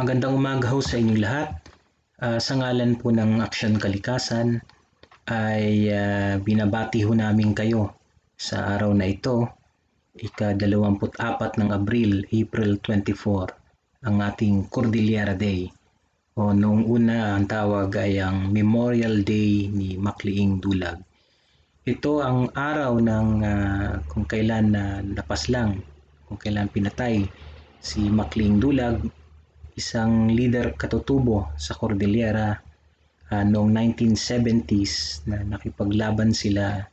Magandang umaga ho sa inyong lahat. Sa ngalan po ng Aksyon Kalikasan ay binabati ho namin kayo sa araw na ito, ika-24 ng Abril, April 24, ang ating Cordillera Day. O noong una ang tawag ay ang Memorial Day ni Macli-ing Dulag. Ito ang araw ng kung kailan napaslang, kung kailan pinatay si Magli-ing Dulag, isang leader katutubo sa Cordillera noong 1970s na nakipaglaban sila,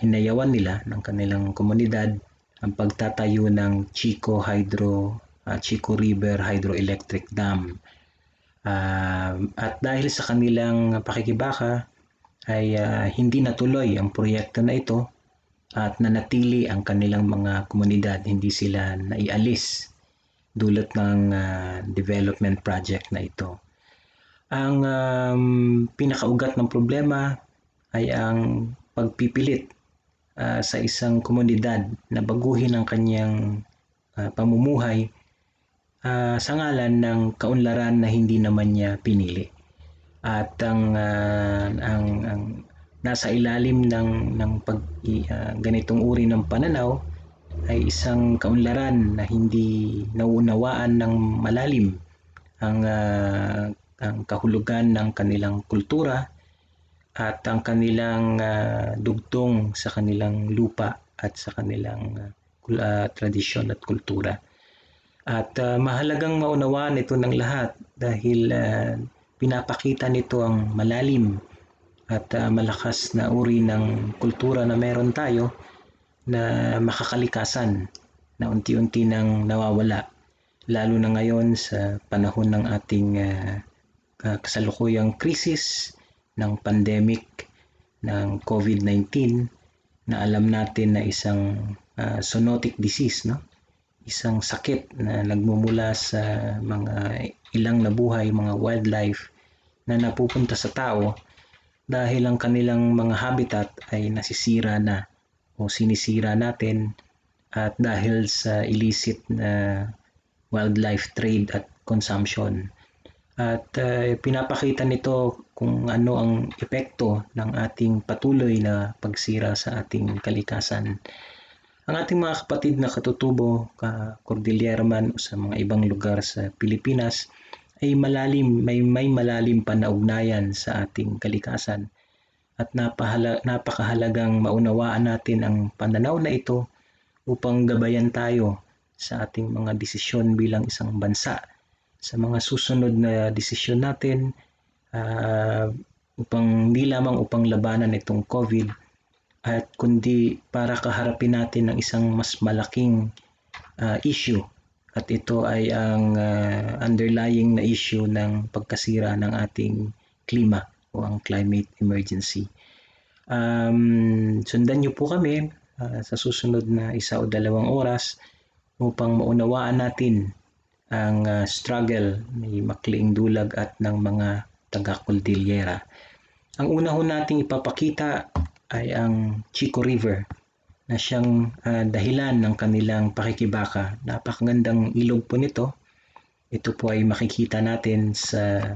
inayawan nila ng kanilang komunidad ang pagtatayo ng Chico River Hydroelectric Dam. At dahil sa kanilang pakikibaka ay hindi natuloy ang proyekto na ito at nanatili ang kanilang mga komunidad, hindi sila naialis dulot ng development project na ito. Ang pinakaugat ng problema ay ang pagpipilit sa isang komunidad na baguhin ang kanyang pamumuhay sa ngalan ng kaunlaran na hindi naman niya pinili. At ang nasa ilalim ng ganitong uri ng pananaw ay isang kaunlaran na hindi nauunawaan ng malalim ang kahulugan ng kanilang kultura at ang kanilang dugtong sa kanilang lupa at sa kanilang tradisyon at kultura. At mahalagang maunawaan ito ng lahat dahil pinapakita nito ang malalim at malakas na uri ng kultura na meron tayo na makakalikasan na unti-unti nang nawawala, lalo na ngayon sa panahon ng ating kasalukuyang krisis ng pandemic ng COVID-19 na alam natin na isang zoonotic disease, no? Isang sakit na nagmumula sa mga ilang na buhay, mga wildlife na napupunta sa tao dahil ang kanilang mga habitat ay nasisira na o sinisira natin at dahil sa illicit na wildlife trade at consumption. At pinapakita nito kung ano ang epekto ng ating patuloy na pagsira sa ating kalikasan. Ang ating mga kapatid na katutubo, Cordillera man o sa mga ibang lugar sa Pilipinas, ay may malalim pa na ugnayan sa ating kalikasan. At napakahalagang maunawaan natin ang pananaw na ito upang gabayan tayo sa ating mga desisyon bilang isang bansa, sa mga susunod na desisyon natin, hindi lamang upang labanan itong COVID, at kundi para kaharapin natin ang isang mas malaking issue, at ito ay ang underlying na issue ng pagkasira ng ating klima o ang climate emergency. Sundan niyo po kami sa susunod na 1 o 2 oras upang maunawaan natin ang struggle ni Magli-ing Dulag at ng mga taga-Cordillera. Ang una ho nating ipapakita ay ang Chico River na siyang dahilan ng kanilang pakikibaka. Napakagandang ilog po nito. Ito po ay makikita natin sa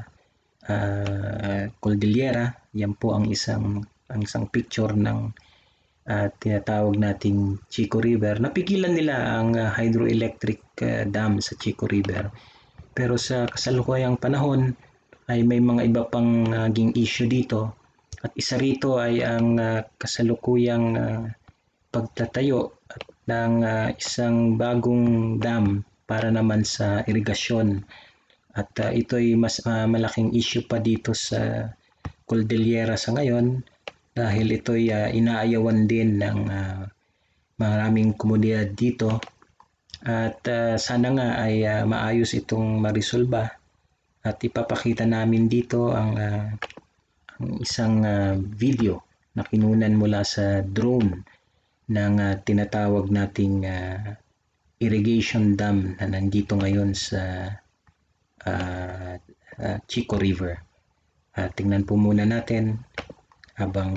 Cordillera. Yan po ang isang picture ng tinatawag nating Chico River. Napigilan nila ang hydroelectric dam sa Chico River. Pero sa kasalukuyang panahon ay may mga iba pang naging issue dito. At isa rito ay ang kasalukuyang pagtatayo ng isang bagong dam para naman sa irigasyon. At ito ay mas malaking issue pa dito sa Cordillera sa ngayon dahil ito ay inaayawan din ng maraming komunidad dito. At sana nga ay maayos itong marisolba at ipapakita namin dito ang isang video na kinunan mula sa drone ng tinatawag nating irrigation dam na nandito ngayon sa Chico River. Tingnan po muna natin habang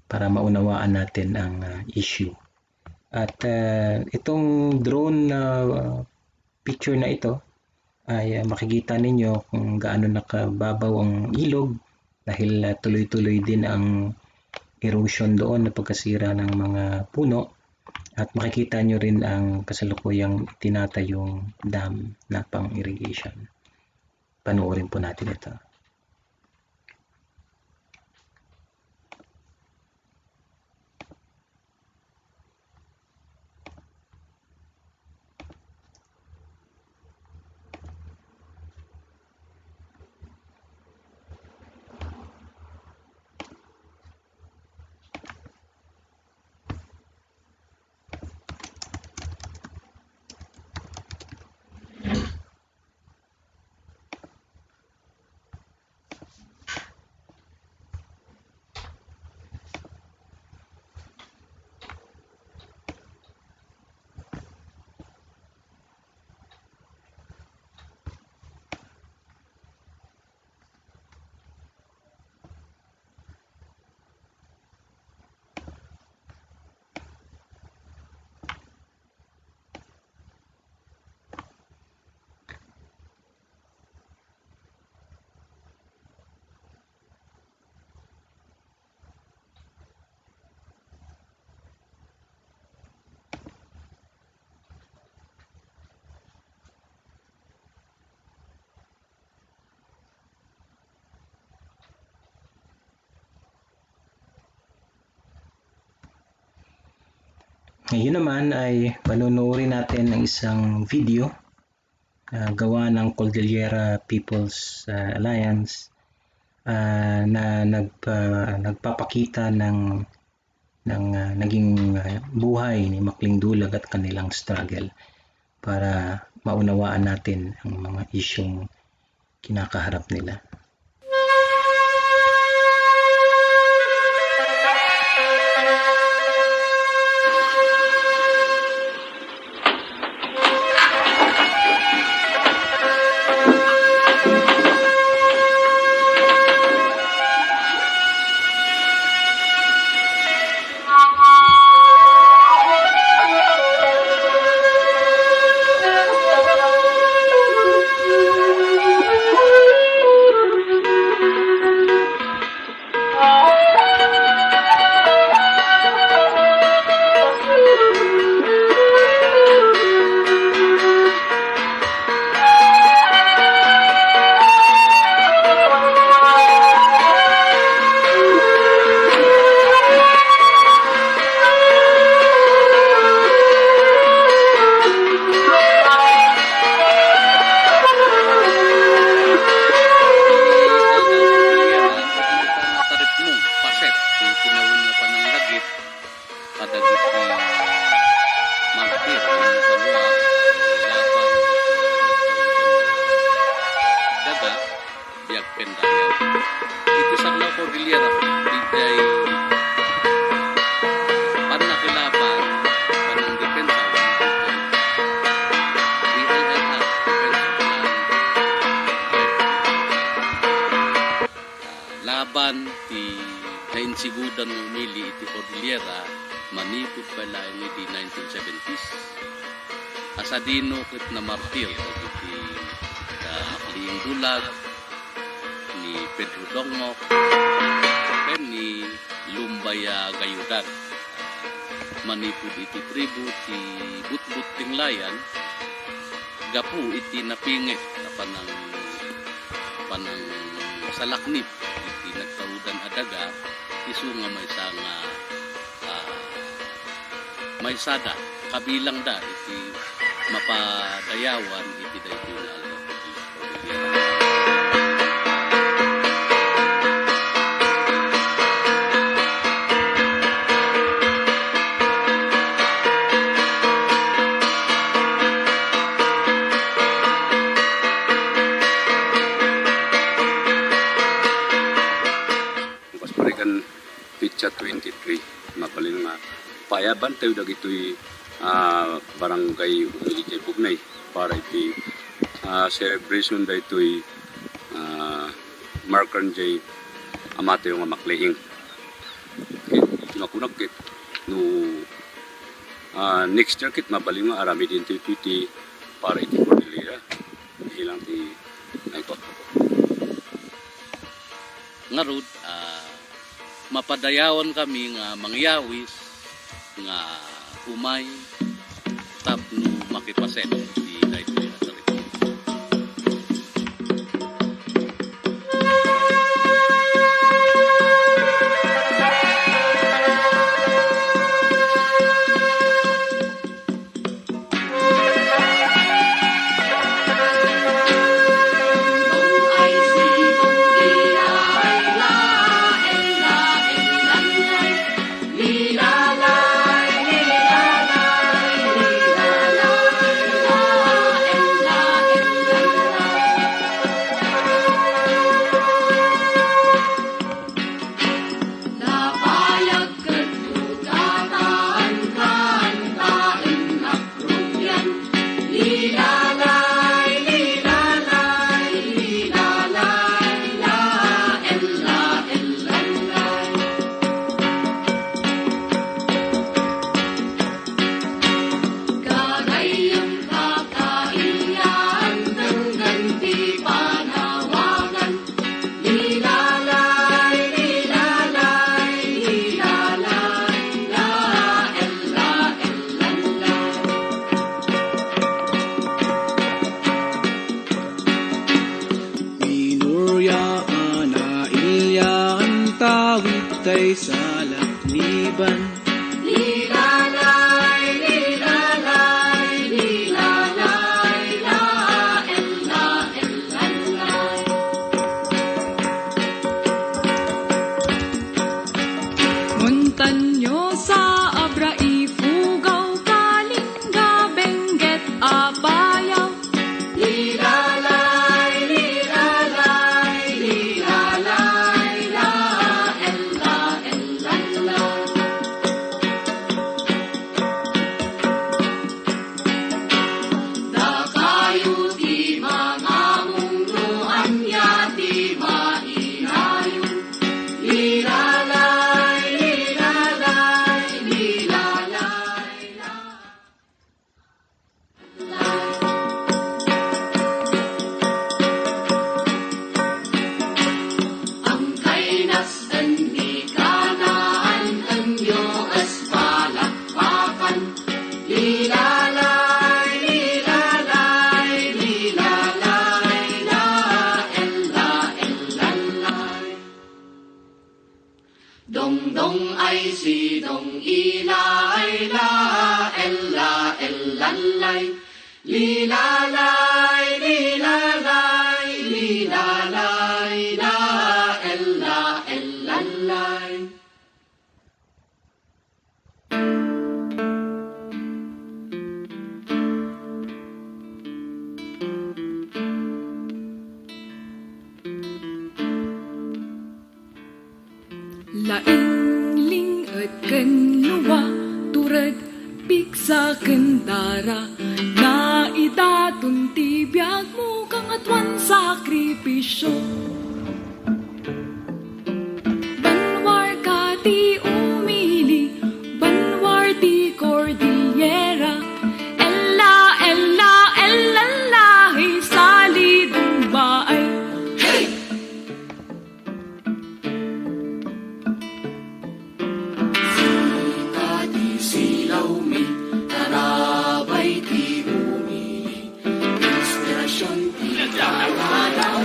para maunawaan natin ang issue. At itong drone picture na ito ay makikita ninyo kung gaano nakababaw ang ilog dahil tuloy-tuloy din ang erosion doon na pagkasira ng mga puno, at makikita nyo rin ang kasalukuyang tinatayong dam na pang-irrigation. Panoorin po natin ito. Ngayon naman ay panonoorin natin ang isang video gawa ng Cordillera Peoples Alliance na nagpapakita ng naging buhay ni Macli-ing Dulag at kanilang struggle para maunawaan natin ang mga isyong kinakaharap nila. Ito sa Cordillera Peoples panakilaban panang depensa laban ti nainsigudan ng mili iti Cordillera manipod pala iti 1970s asadino kit na martir iti Magli-ing Dulag ni Pedro Dongok ken ni Lumbaya Gayudag manipod iti tribu ti Butbut Tinglayan gapu iti napingit na panang salaknip iti nagtaudan adaga isu nga may sada kabilang da iti mapadayawan iti daytoy na Pitsa 23 mabalin nga payaban tayo dagitoy barangay Umilite Bugnay para iti celebration daytoy Markan J amate nga Macli-ing makunag kit no next year kit mabalin nga arami din iti para iti Cordillera ilang ti nagkot. Nga rod, mapadayawan kami nga mangyawis nga umay tapno makipaset di dahito na sa rito. Tay sa lakliban. Lilalay, lilalay, lilalay, la, ella, ellalay. Montanyo sa abra ifugaw, kalingga, benggit, abayaw. Lilalay, lilalay, lilalay, la, ella, ellalay. Da kayo di mga mungnuan ya di mainayon. Lilalay, lilalay, lilalay, la. Ang kainas di kanaan anyo as palakpakan. Lilalay, lilalay, lilalay, la, ella, ellalay. Dong-dong ay si dong ilay, la, ella, ellalay. Lilalay, lilalay, lilalay, la, ella, ellalay. Laing-ling at kanluwa, turad piksa kendara. Na idatun tibiyag mo kang atwan sakripisyo. Banwar ka ti umili, banwar ti Cordillera. Ella, ella, ella, lahi salidong baay. Kati silaw mi, tarabay ti umili. Inspirasyon ti kaladang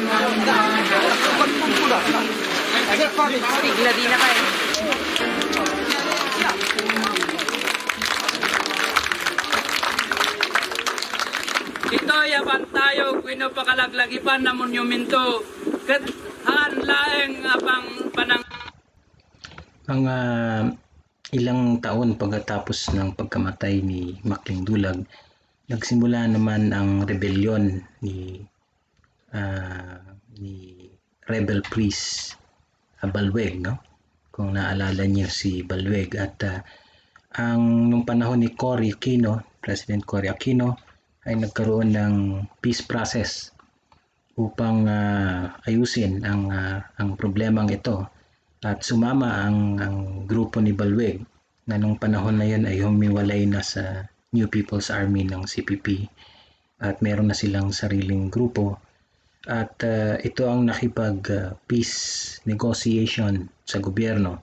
Ito yapan tayo kuno pakalaglagipan na monumento. Ket haan laeng apang panang Mga ilang taon pagkatapos ng pagkamatay ni Magli-ing Dulag, nagsimula naman ang rebellion ni rebel priest Balweg, no? Kung naalala niyo si Balweg, at nung panahon ni President Cory Aquino, ay nagkaroon ng peace process upang ayusin ang problemang ito, at sumama ang grupo ni Balweg na nung panahon na yun ay humiwalay na sa New People's Army ng CPP, at meron na silang sariling grupo. At ito ang nakipag-peace negotiation sa gobyerno.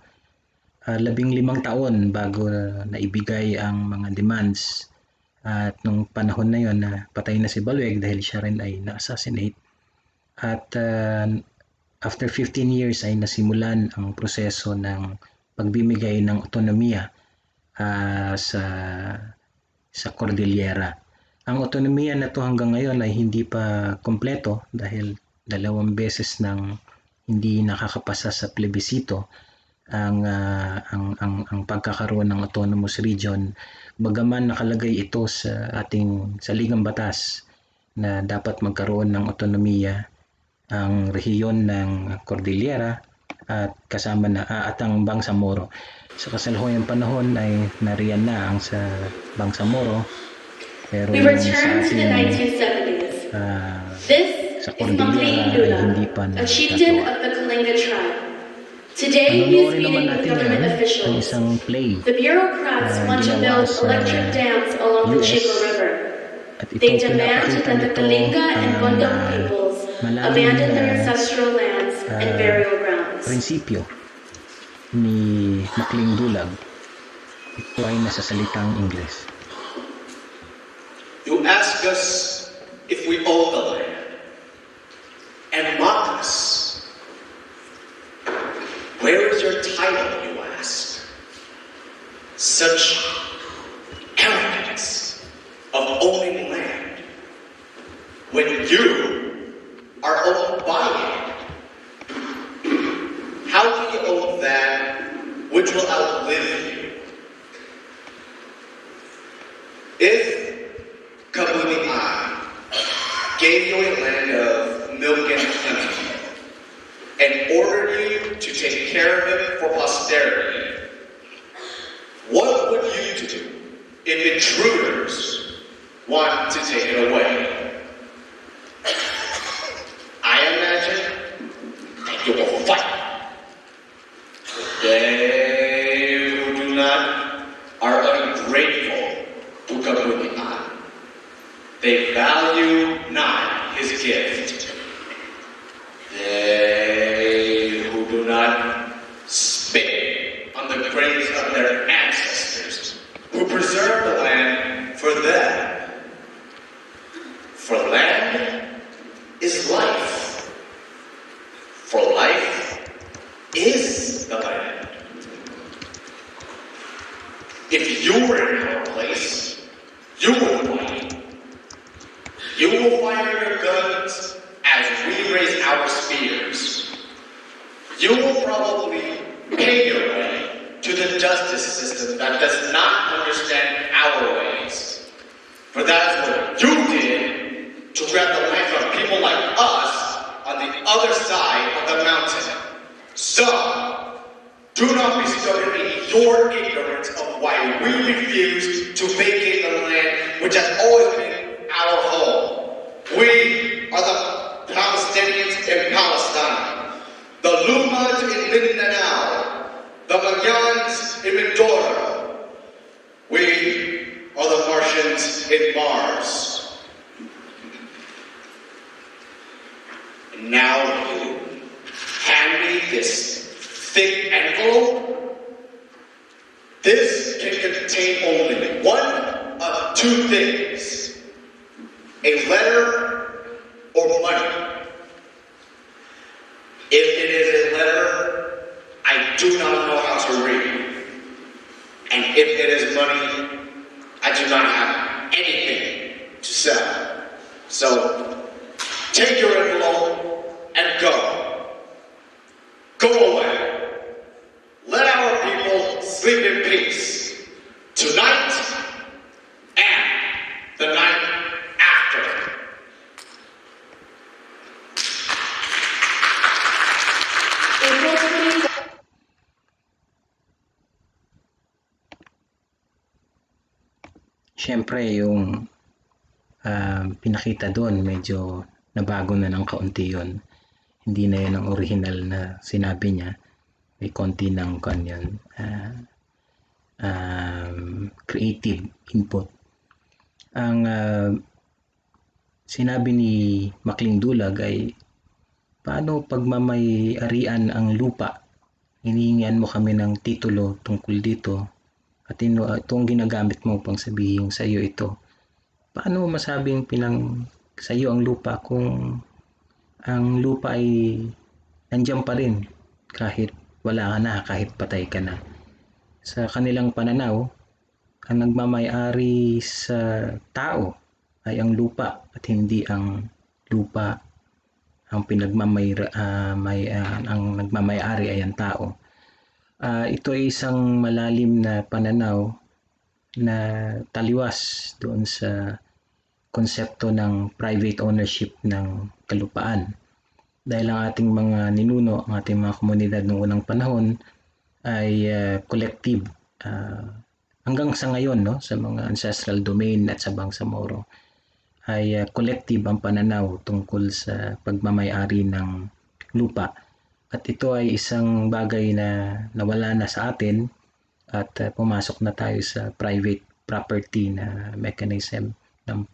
15 taon bago naibigay ang mga demands. At nung panahon na yon patay na si Balueg dahil siya rin ay na-assassinate. At after 15 years ay nasimulan ang proseso ng pagbibigay ng otonomiya sa Cordillera. Ang otonomiya na to hanggang ngayon ay hindi pa kompleto dahil 2 beses nang hindi nakakapasa sa plebisito ang pagkakaroon ng autonomous region, bagaman nakalagay ito sa ating saligang batas na dapat magkaroon ng otonomiya ang rehiyon ng Cordillera at kasama na at ang Bangsamoro. Sa kasalukuyang panahon ay nariyan na ang sa Bangsamoro, pero We yung return to the 1970s. This sa is Magli-ing Cordillera ay hindi Dulag, pa a chieftain nagagawa. of the Kalinga tribe. Today, he is Panonoorin meeting naman with natin government yan, ang officials. isang play The bureaucrats na want to ginawa build sa electric dams along the US. Chico River. At ito They demand pinapakita that the nito Kalinga and ang Bundok peoples malalim abandon their na ancestral lands and burial grounds. prinsipyo ni Macli-ing Dulag. Ito ay nasa salitang Ingles. You ask us if we own the land and mock us. Where is your title, you ask? Such arrogance of owning land when you are owned by it. How can you own that which will outlive you? If Magli-ing gave you a land of milk and honey and ordered you to take care of it for posterity, what would you do if intruders want to take it away? I imagine that you will fight. They who do not are ungrateful to Magli-ing. They value not his gift. They who do not spit on the graves of their ancestors, who preserve the land for them. For land is life. For life is the land. If you were in our place, you would fight. You will fire your guns as we raise our spears. You will probably pay your way to the justice system that does not understand our ways. For that is what you did to grab the land from people like us on the other side of the mountain. So, do not be stubborn in your ignorance of why we refuse to vacate the land which has always been our home. We are the Palestinians in Palestine, the Lumans in Mindanao, the Magyans in Mindoro. We are the Martians in Mars. And now you hand me this thick envelope. This can contain only one of two things. A letter or money. If it is a letter, I do not know how to read. And if it is money, I do not have anything to sell. So, take your envelope and go. Go away. Let our people sleep in peace. Tonight and the night after. Siyempre, yung pinakita doon, medyo nabago na ng kaunti yun. Hindi na yun ang original na sinabi niya. May konti ng kanyan, creative input. Ang sinabi ni Magli-ing Dulag ay, paano pagmamay-arian ang lupa? Hinihingian mo kami ng titulo tungkol dito at itong ginagamit mo pang sabihin sa iyo ito. Paano mo masabing sa iyo ang lupa kung ang lupa ay nandiyan pa rin kahit wala ka na, kahit patay ka na? Sa kanilang pananaw, ang nagmamay-ari sa tao ay ang lupa at hindi ang lupa ang ang nagmamay-ari ay ang tao. Ito ay isang malalim na pananaw na taliwas doon sa konsepto ng private ownership ng kalupaan. Dahil ang ating mga ninuno, ang ating mga komunidad noong unang panahon ay collective. Hanggang sa ngayon, no, sa mga ancestral domain at sa Bangsamoro, ay collective ang pananaw tungkol sa pagmamay-ari ng lupa. At ito ay isang bagay na nawala na sa atin at pumasok na tayo sa private property na mechanism ng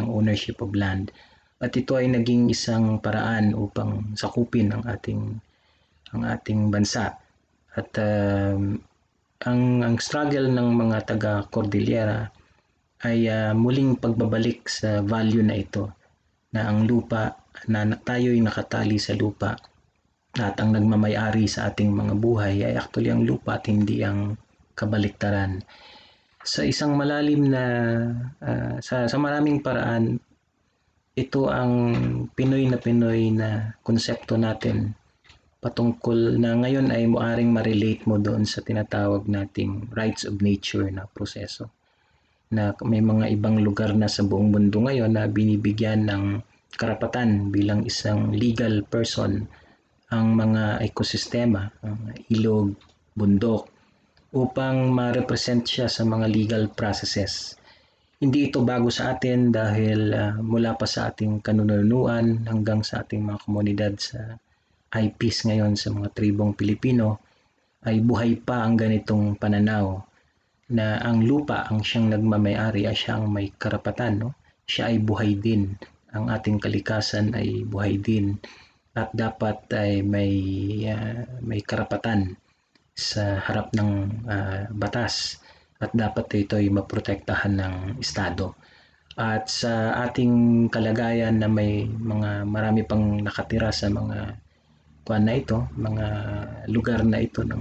ownership of land. At ito ay naging isang paraan upang sakupin ang ating bansa. At ang struggle ng mga taga Cordillera ay muling pagbabalik sa value na ito, na ang lupa, na tayo'y nakatali sa lupa at ang nagmamay-ari sa ating mga buhay ay actually ang lupa at hindi ang kabaliktaran. Sa isang malalim na sa maraming paraan, ito ang Pinoy na konsepto natin patungkol na ngayon ay muaring ma-relate mo doon sa tinatawag nating rights of nature na proseso, na may mga ibang lugar na sa buong mundo ngayon na binibigyan ng karapatan bilang isang legal person ang mga ekosistema, ang ilog, bundok, upang ma-represent siya sa mga legal processes. Hindi ito bago sa atin dahil mula pa sa ating kanunuan hanggang sa ating mga komunidad sa IPs ngayon sa mga tribong Pilipino ay buhay pa ang ganitong pananaw na ang lupa ang siyang nagmamay-ari, ay siyang may karapatan, no? Siya ay buhay din. Ang ating kalikasan ay buhay din at dapat ay may karapatan sa harap ng batas at dapat ito ay maprotektahan ng Estado. At sa ating kalagayan na may marami pang nakatira sa mga mga lugar na ito ng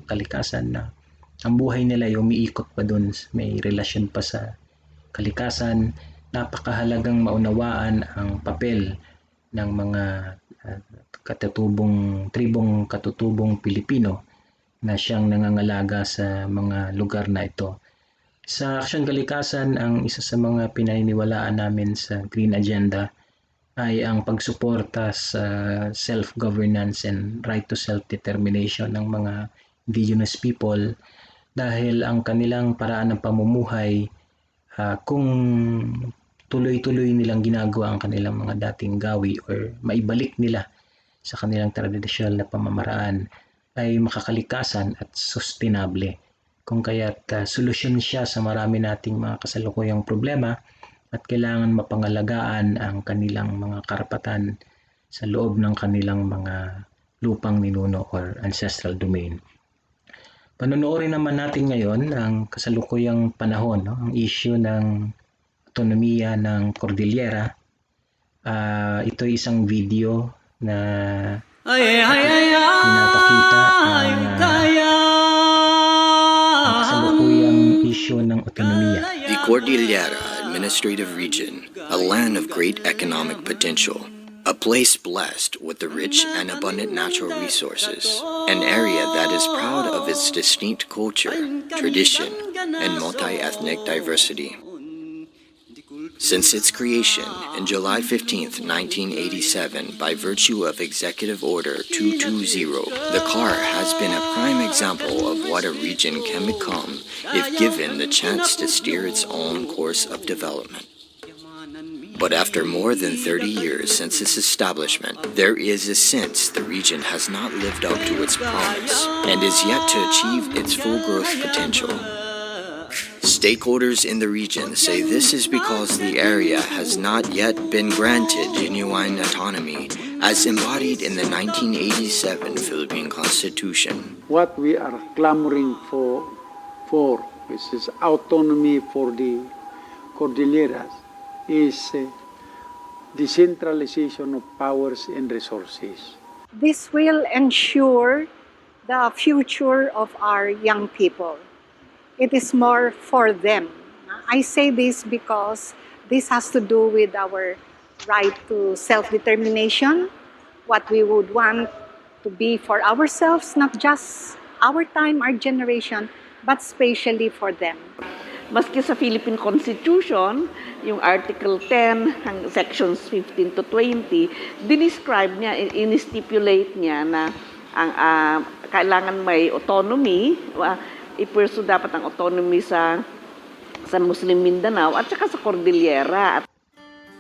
kalikasan na ang buhay nila ay umiikot pa doon, may relasyon pa sa kalikasan. Napakahalagang maunawaan ang papel ng mga tribong katutubong Pilipino na siyang nangangalaga sa mga lugar na ito. Sa Aksyon Kalikasan, ang isa sa mga pinaniniwalaan namin sa Green Agenda ay ang pagsuporta sa self-governance and right to self-determination ng mga indigenous people, dahil ang kanilang paraan ng pamumuhay, kung tuloy-tuloy nilang ginagawa ang kanilang mga dating gawi or maibalik nila sa kanilang tradisyonal na pamamaraan, ay makakalikasan at sustainable. Kung kaya't solusyon siya sa marami nating mga kasalukuyang problema at kailangan mapangalagaan ang kanilang mga karapatan sa loob ng kanilang mga lupang ninuno or ancestral domain. Panonoorin naman natin ngayon ang kasalukuyang panahon, no? Ang issue ng autonomiya ng Cordillera. Ito ay isang video na pinapakita ang kasalukuyang issue ng autonomiya. The Cordillera Administrative Region, a land of great economic potential, a place blessed with the rich and abundant natural resources, an area that is proud of its distinct culture, tradition, and multi-ethnic diversity. Since its creation in July 15, 1987, by virtue of Executive Order 220, the CAR has been a prime example of what a region can become if given the chance to steer its own course of development. But after more than 30 years since its establishment, there is a sense the region has not lived up to its promise and is yet to achieve its full growth potential. Stakeholders in the region say this is because the area has not yet been granted genuine autonomy as embodied in the 1987 Philippine Constitution. What we are clamoring for which is autonomy for the Cordilleras, is decentralization of powers and resources. This will ensure the future of our young people. It is more for them. I say this because this has to do with our right to self-determination, what we would want to be for ourselves, not just our time, our generation, but especially for them. Maski sa Philippine Constitution, yung Article 10, Sections 15 to 20, dinescribe niya, in-stipulate niya na ang kailangan may autonomy, i-pursue dapat ang autonomy sa Muslim Mindanao at saka sa Cordillera.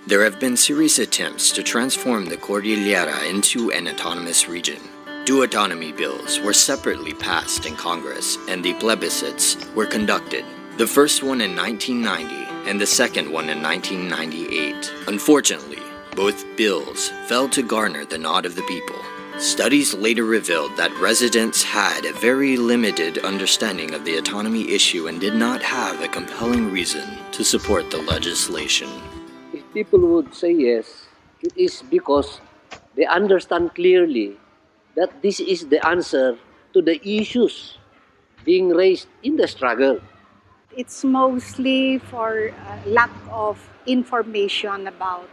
There have been serious attempts to transform the Cordillera into an autonomous region. Two autonomy bills were separately passed in Congress and the plebiscites were conducted. The first one in 1990 and the second one in 1998. Unfortunately, both bills failed to garner the nod of the people. Studies later revealed that residents had a very limited understanding of the autonomy issue and did not have a compelling reason to support the legislation. If people would say yes, it is because they understand clearly that this is the answer to the issues being raised in the struggle. It's mostly for lack of information about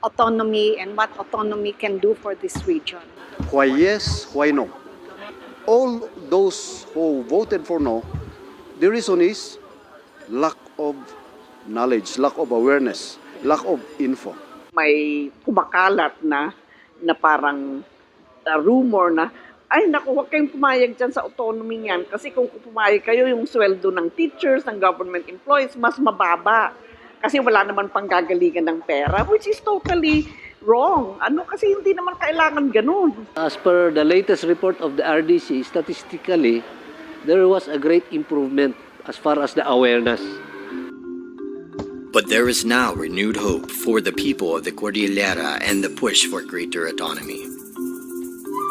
autonomy and what autonomy can do for this region. Why yes, why no? All those who voted for no, the reason is lack of knowledge, lack of awareness, lack of info. May kumakalat na parang rumor na, ay naku, huwag kayong pumayag dyan sa autonomy niyan kasi kung pumayag kayo, yung sweldo ng teachers, ng government employees, mas mababa. Kasi wala naman panggagalingan ng pera, which is totally wrong. Kasi hindi naman kailangan ganun. As per the latest report of the RDC, statistically, there was a great improvement as far as the awareness. But there is now renewed hope for the people of the Cordillera and the push for greater autonomy.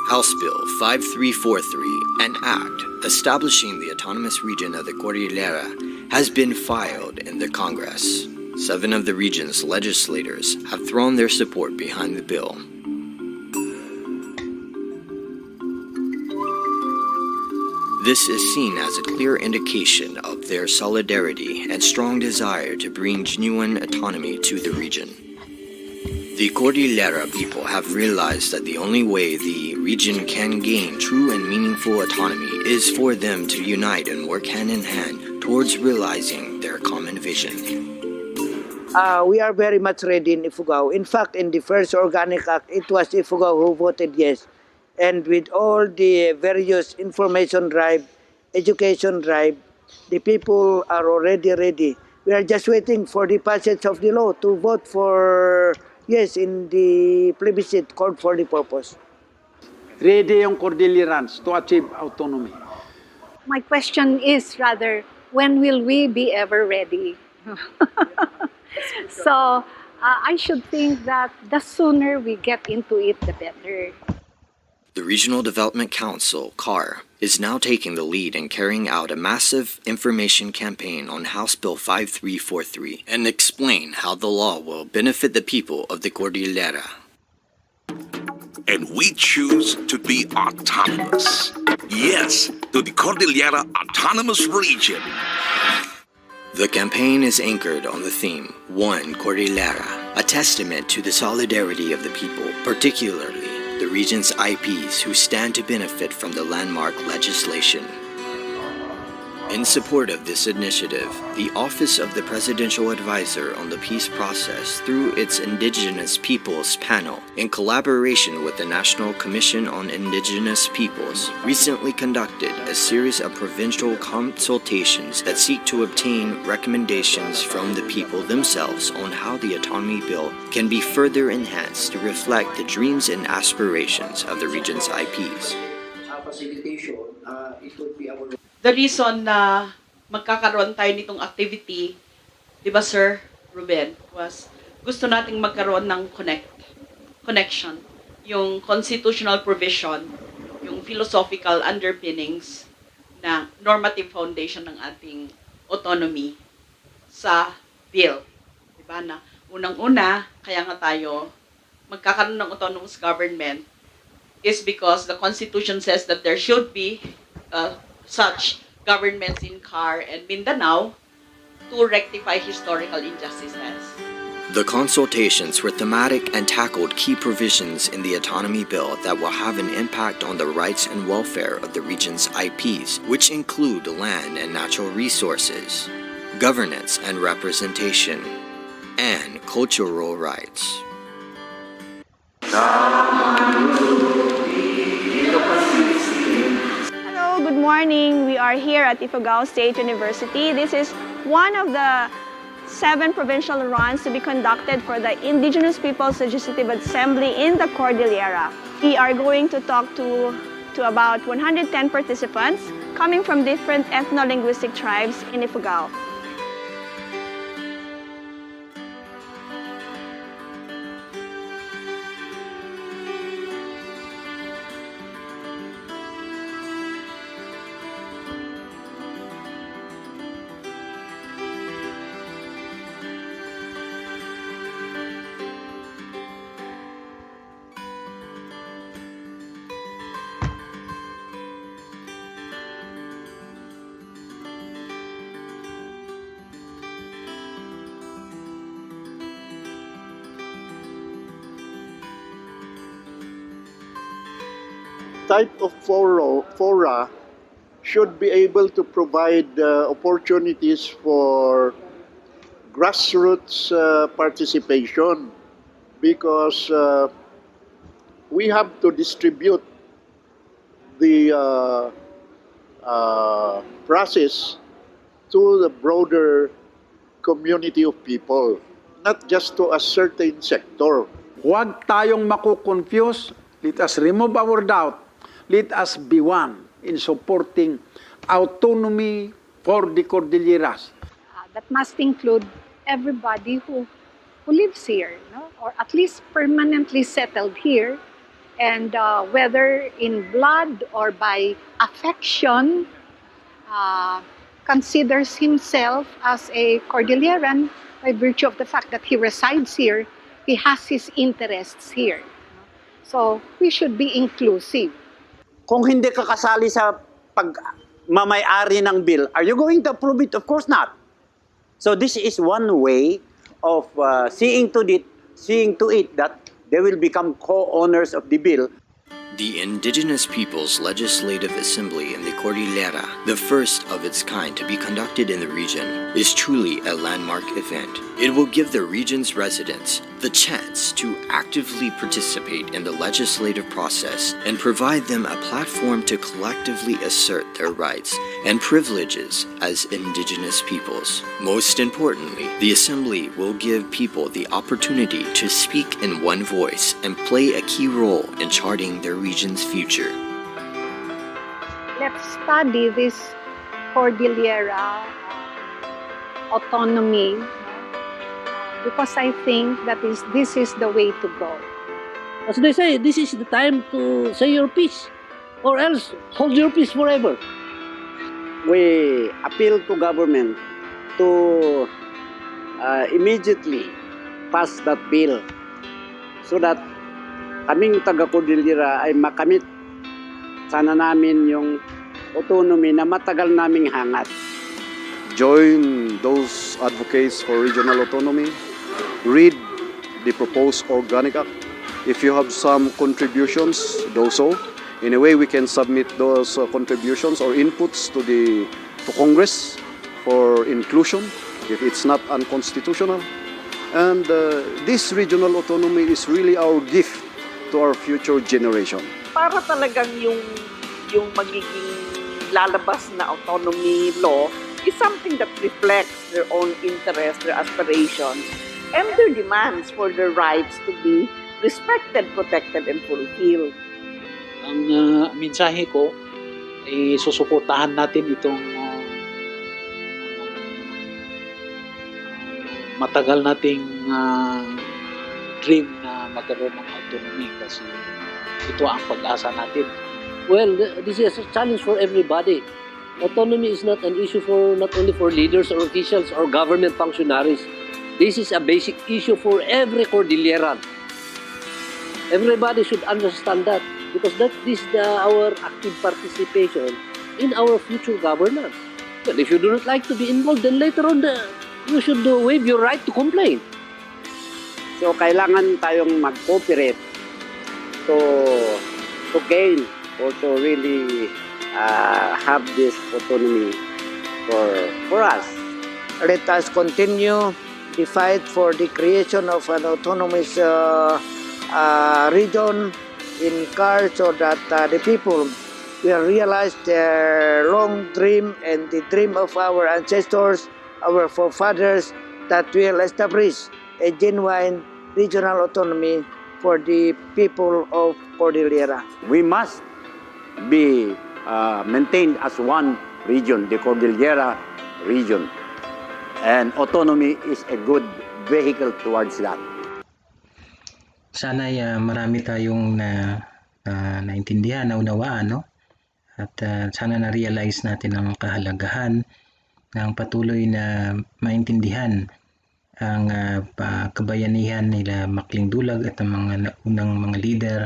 House Bill 5343, an act establishing the autonomous region of the Cordillera, has been filed in the Congress. 7 of the region's legislators have thrown their support behind the bill. This is seen as a clear indication of their solidarity and strong desire to bring genuine autonomy to the region. The Cordillera people have realized that the only way the region can gain true and meaningful autonomy is for them to unite and work hand in hand towards realizing their common vision. We are very much ready in Ifugao. In fact, in the first Organic Act, it was Ifugao who voted yes. And with all the various information drive, education drive, the people are already ready. We are just waiting for the passage of the law to vote for yes in the plebiscite called for the purpose. Ready yung Cordillerans to achieve autonomy. My question is rather, when will we be ever ready? So I should think that the sooner we get into it, the better. The Regional Development Council, CAR, is now taking the lead in carrying out a massive information campaign on House Bill 5343 and explain how the law will benefit the people of the Cordillera. And we choose to be autonomous. Yes, to the Cordillera Autonomous Region. The campaign is anchored on the theme, One Cordillera, a testament to the solidarity of the people, particularly the region's IPs who stand to benefit from the landmark legislation. In support of this initiative, the Office of the Presidential Advisor on the Peace Process, through its Indigenous Peoples panel, in collaboration with the National Commission on Indigenous Peoples, recently conducted a series of provincial consultations that seek to obtain recommendations from the people themselves on how the Autonomy Bill can be further enhanced to reflect the dreams and aspirations of the region's IPs. The reason na magkakaroon tayo nitong activity, di ba Sir Ruben, was gusto nating magkaroon ng connection, yung constitutional provision, yung philosophical underpinnings na normative foundation ng ating autonomy sa bill. Diba na unang-una, kaya nga tayo magkakaroon ng autonomous government is because the Constitution says that there should be such governments in CAR and Mindanao to rectify historical injustices. The consultations were thematic and tackled key provisions in the autonomy bill that will have an impact on the rights and welfare of the region's IPs, which include land and natural resources, governance and representation, and cultural rights. Hello, good morning. We are here at Ifugao State University. This is one of the 7 provincial runs to be conducted for the Indigenous Peoples Legislative Assembly in the Cordillera. We are going to talk to about 110 participants coming from different ethno-linguistic tribes in Ifugao. Type of fora should be able to provide opportunities for grassroots participation, because we have to distribute the process to the broader community of people, not just to a certain sector. Huwag tayong mako-confuse. Let us remove our doubt. Let us be one in supporting autonomy for the Cordilleras. That must include everybody who lives here, no? Or at least permanently settled here, and whether in blood or by affection, considers himself as a Cordilleran by virtue of the fact that he resides here, he has his interests here. So we should be inclusive. Kung hindi ka kasali sa pagmamayari ng bill, are you going to approve it? Of course not. So this is one way of seeing to it that they will become co-owners of the bill. The Indigenous Peoples Legislative Assembly in the Cordillera, the first of its kind to be conducted in the region, is truly a landmark event. It will give the region's residents the chance to actively participate in the legislative process and provide them a platform to collectively assert their rights and privileges as Indigenous peoples. Most importantly, the Assembly will give people the opportunity to speak in one voice and play a key role in charting their region's future. Let's study this Cordillera autonomy, because I think that this is the way to go. As they say, this is the time to say your piece, or else hold your peace forever. We appeal to government to immediately pass that bill so that kaming taga-Cordillera ay makamit sana namin yung autonomy na matagal naming hangat. Join those advocates for regional autonomy. Read the proposed organic act. If you have some contributions, do so. In a way, we can submit those contributions or inputs to Congress for inclusion if it's not unconstitutional. And this regional autonomy is really our gift to our future generation. Para talagang yung magiging lalabas na autonomy law is something that reflects their own interests, their aspirations, and their demands for their rights to be respected, protected, and fulfilled. Ang mensahe ko ay susuportahan natin itong matagal nating dream na magkaroon ng autonomy kasi ito ang pag-asa natin. Well, this is a challenge for everybody. Autonomy is not an issue for not only for leaders or officials or government functionaries. This is a basic issue for every Cordilleran. Everybody should understand that because that is our active participation in our future governance. Well, if you do not like to be involved, then later on you should waive your right to complain. So kailangan tayong mag-cooperate to gain or to really have this autonomy for us. Let us continue the fight for the creation of an autonomous region in CAR so that the people will realize their long dream and the dream of our ancestors, our forefathers, that will establish a genuine regional autonomy for the people of Cordillera. We must be maintained as one region, the Cordillera region. And autonomy is a good vehicle towards that. Sana marami tayong naintindihan, naunawaan, no? At sana na-realize natin ang kahalagahan ng patuloy na maintindihan ang kabayanihan nila Magli-ing Dulag at ang mga unang mga leader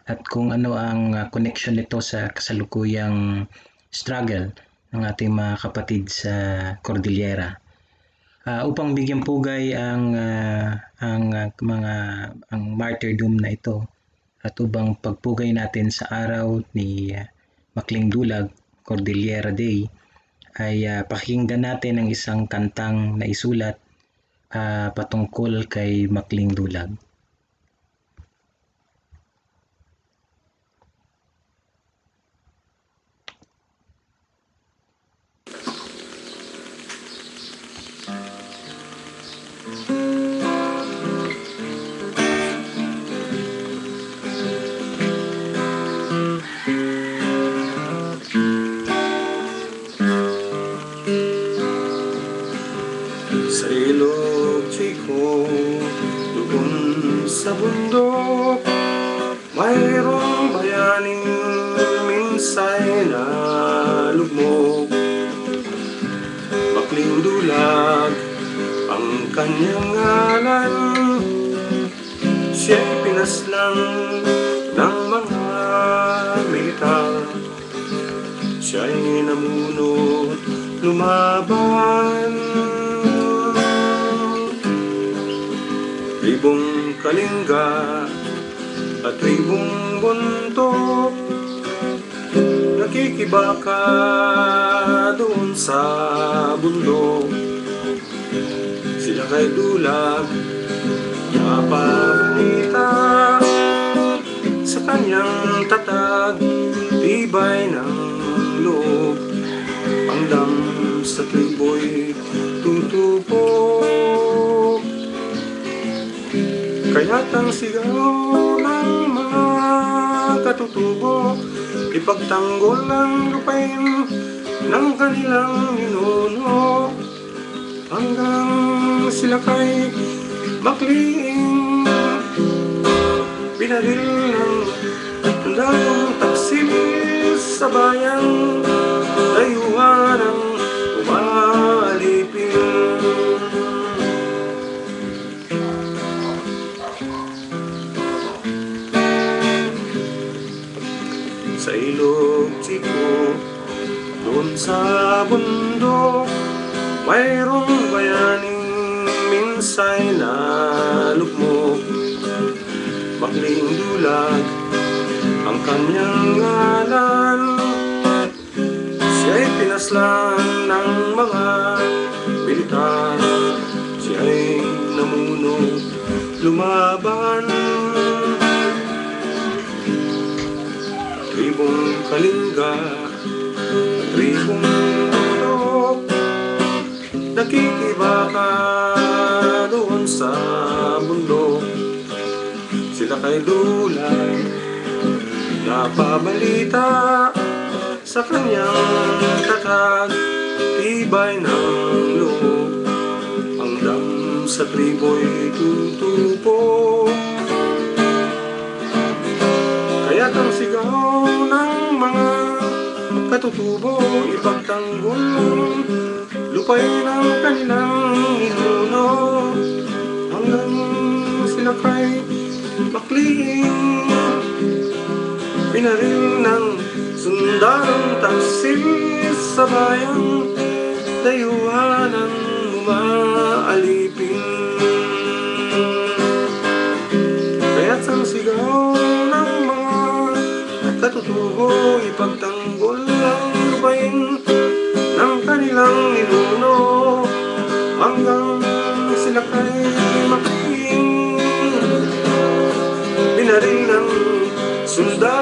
at kung ano ang connection nito sa kasalukuyang struggle ng ating mga kapatid sa Cordillera. Upang bigyan pugay ang martyrdom na ito at upang pagpugay natin sa araw ni Magli-ing Dulag, Cordillera Day, ay pakinggan natin ang isang kantang na isulat patungkol kay Magli-ing Dulag. Sa ilog, Chico, doon sa bundok, mayroong bayaning minsay na lugmok. Magli-ing Dulag ang kanyang ngalan, siya'y pinaslang ng mga militar. Siya'y namunot lumaban, ribong kalingga at ribong buntok, nakikibaka doon sa bundok. Sila kay Dulag napabalita sa kanyang tatag, tibay ng loob, pangdam sa tribo'y tutupok. Kaya't ang sigaw ng mga katutubo, ipagtanggol ang lupain ng kanilang ninuno, hanggang sila kay Macli-ing binaril ng dalawang taksil sa bayan, dayuhan ang umalipin. Sa ilog, Chico, doon sa bundok, mayroong bayaning minsay na lugmok. Magli-ing Dulag ang kanyang ngalan, siya'y pinaslan ng mga militar. Siya'y namunot lumaban, tribong kalingga at tribong buntok, nakikibaka doon sa bundok. Sila kay Dulag napabalita sa kanyang tatag, tibay ng loob, hanggang sa tribo'y tutupo. Kaya't ang sigaw ng mga katutubo ipagtanggol, lupay ng kanilang ninuno, hanggang sila kay Macli-ing binaril ng sundalong taksil sa bayang dayuhan ng umaalipin. Kaya't ang sigaw ng mga katutubo ipagtanggol ang lupain ng kanilang ninuno, hanggang sila kay Macli-ing binaril ng sundalong